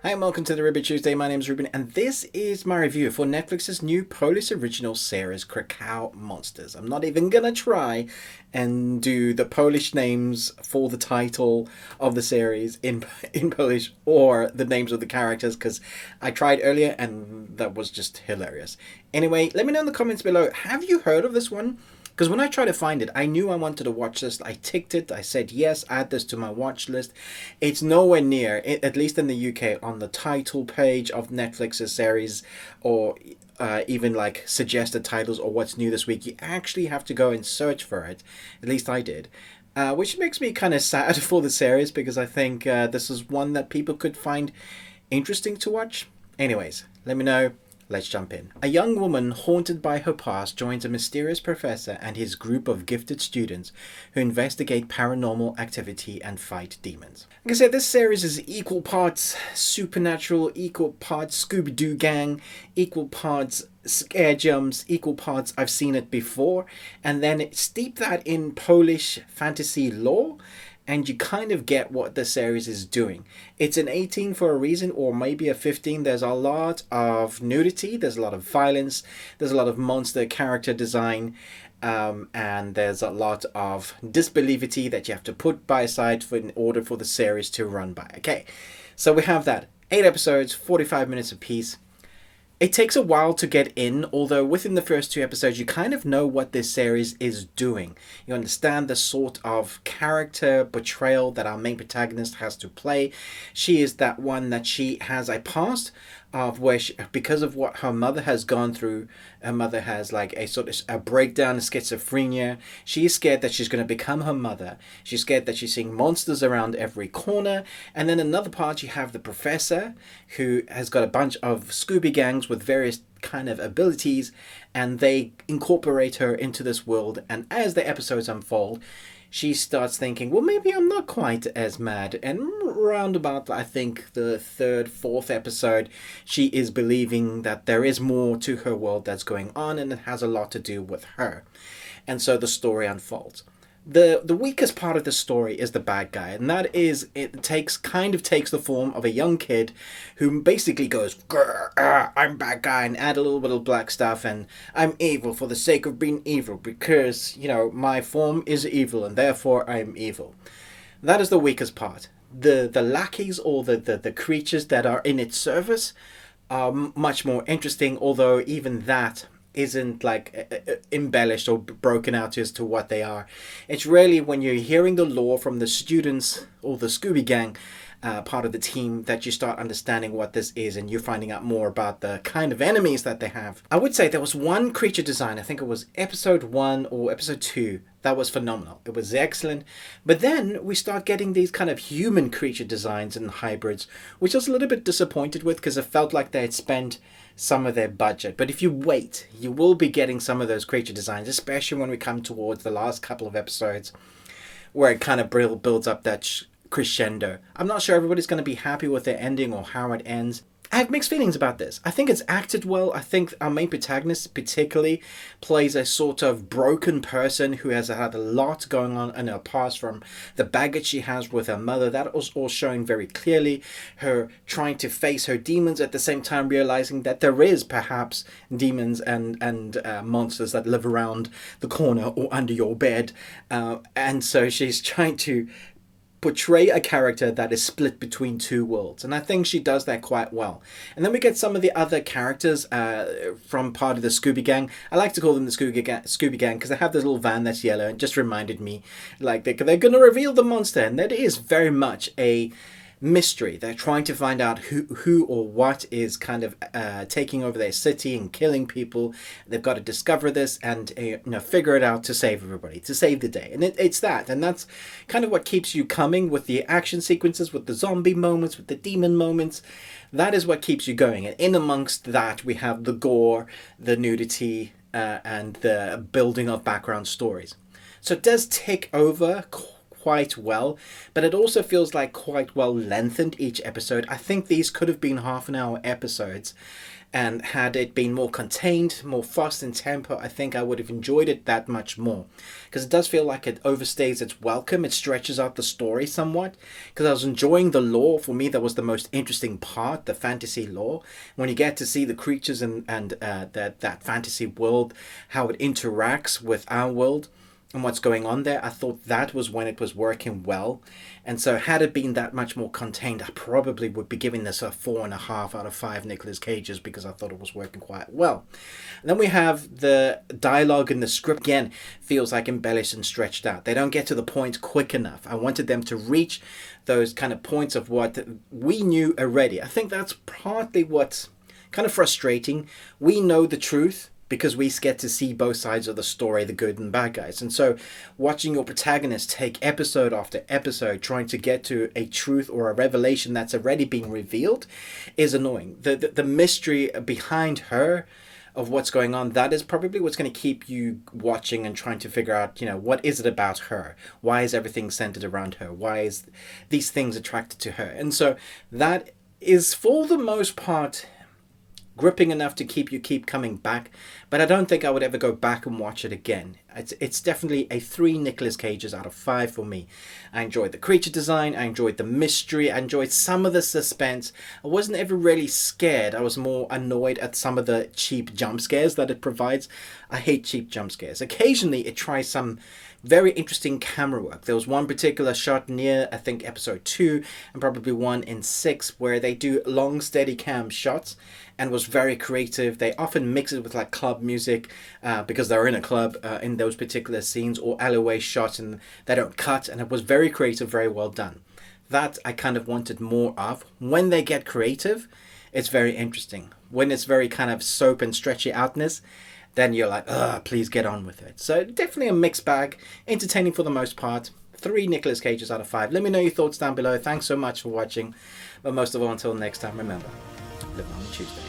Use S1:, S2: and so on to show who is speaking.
S1: Hi and welcome to the Ruby Tuesday. My name is Ruben, and this is my review for Netflix's new Polish original series, Cracow Monsters. I'm not even gonna try and do the Polish names for the title of the series in Polish or the names of the characters because I tried earlier and that was just hilarious. Anyway, let me know in the comments below. Have you heard of this one? Because when I tried to find it, I knew I wanted to watch this. I ticked it. I said, yes, add this to my watch list. It's nowhere near, at least in the UK, on the title page of Netflix's series or even like suggested titles or what's new this week. You actually have to go and search for it. At least I did. Which makes me kind of sad for the series because I think this is one that people could find interesting to watch. Anyways, let me know. Let's jump in. A young woman haunted by her past joins a mysterious professor and his group of gifted students who investigate paranormal activity and fight demons. Like I said, this series is equal parts supernatural, equal parts Scooby-Doo gang, equal parts scare jumps, equal parts I've seen it before, and then steep that in Polish fantasy lore and you kind of get what the series is doing. It's an 18 for a reason, or maybe a 15. There's a lot of nudity, there's a lot of violence, there's a lot of monster character design, and there's a lot of disbelievity that you have to put by side in order for the series to run by. Okay, so we have that. 8 episodes, 45 minutes apiece. It takes a while to get in, although within the first 2 episodes you kind of know what this series is doing. You understand the sort of character portrayal that our main protagonist has to play. She is that one that she has a past of where she, because of what her mother has gone through, her mother has like a sort of a breakdown of schizophrenia. She's scared that she's going to become her mother. She's scared that she's seeing monsters around every corner. And then another part, you have the professor who has got a bunch of Scooby gangs with various kind of abilities, and they incorporate her into this world. And as the episodes unfold, she starts thinking, well, maybe I'm not quite as mad. And round about, I think, the third, fourth episode, she is believing that there is more to her world that's going on, and it has a lot to do with her. And so the story unfolds. The weakest part of the story is the bad guy, and that is it takes the form of a young kid who basically goes, I'm bad guy, and add a little bit of black stuff, and I'm evil for the sake of being evil because, my form is evil and therefore I'm evil. That is the weakest part. The lackeys or the creatures that are in its service are much more interesting, although even that isn't like embellished or broken out as to what they are. It's really when you're hearing the lore from the students or the Scooby Gang part of the team that you start understanding what this is, and you're finding out more about the kind of enemies that they have. I would say there was one creature design, I think it was episode 1 or episode 2, that was phenomenal. It was excellent. But then we start getting these kind of human creature designs and hybrids, which I was a little bit disappointed with because it felt like they had spent some of their budget. But if you wait, you will be getting some of those creature designs, especially when we come towards the last couple of episodes where it kind of builds up that crescendo. I'm not sure everybody's going to be happy with their ending or how it ends. I have mixed feelings about this. I think it's acted well. I think our main protagonist particularly plays a sort of broken person who has had a lot going on in her past, from the baggage she has with her mother. That was all showing very clearly. Her trying to face her demons at the same time realizing that there is perhaps demons and monsters that live around the corner or under your bed. And so she's trying to portray a character that is split between two worlds, and I think she does that quite well. And then we get some of the other characters from part of the Scooby Gang. I like to call them the Scooby Gang because they have this little van that's yellow, and just reminded me like they're going to reveal the monster, and that is very much a mystery. They're trying to find out who or what is kind of taking over their city and killing people. They've got to discover this and figure it out to save everybody, to save the day. And it's that, and that's kind of what keeps you coming with the action sequences, with the zombie moments, with the demon moments. That is what keeps you going. And in amongst that, we have the gore, the nudity, and the building of background stories. So it does take over quite well, but it also feels like quite well lengthened each episode. I think these could have been half-an-hour episodes, and had it been more contained, more fast in tempo, I think I would have enjoyed it that much more. Because it does feel like it overstays its welcome. It stretches out the story somewhat. Because I was enjoying the lore. For me, that was the most interesting part, the fantasy lore. When you get to see the creatures and that fantasy world, how it interacts with our world and what's going on there, I thought that was when it was working well. And so had it been that much more contained, I probably would be giving this a 4.5 out of 5 Nicolas Cages, because I thought it was working quite well. And then we have the dialogue in the script. Again, feels like embellished and stretched out. They don't get to the point quick enough. I wanted them to reach those kind of points of what we knew already. I think that's partly what's kind of frustrating. We know the truth, because we get to see both sides of the story, the good and bad guys. And so watching your protagonist take episode after episode trying to get to a truth or a revelation that's already been revealed is annoying. The mystery behind her, of what's going on, that is probably what's going to keep you watching and trying to figure out, what is it about her? Why is everything centered around her? Why is these things attracted to her? And so that is, for the most part, gripping enough to keep coming back, but I don't think I would ever go back and watch it again. It's definitely a 3 Nicolas Cages out of 5 for me. I enjoyed the creature design, I enjoyed the mystery, I enjoyed some of the suspense. I wasn't ever really scared. I was more annoyed at some of the cheap jump scares that it provides. I hate cheap jump scares. Occasionally it tries some very interesting camera work. There was one particular shot near, I think, episode 2, and probably one in 6, where they do long steady cam shots, and was very creative. They often mix it with like club music, because they're in a club in those particular scenes, or alleyway shots, and they don't cut, and it was very creative, very well done. That I kind of wanted more of. When they get creative, it's very interesting. When it's very kind of soap and stretchy outness, then you're like, please get on with it. So definitely a mixed bag, entertaining for the most part. 3 Nicolas Cages out of 5. Let me know your thoughts down below. Thanks so much for watching. But most of all, until next time, remember, live on Tuesday.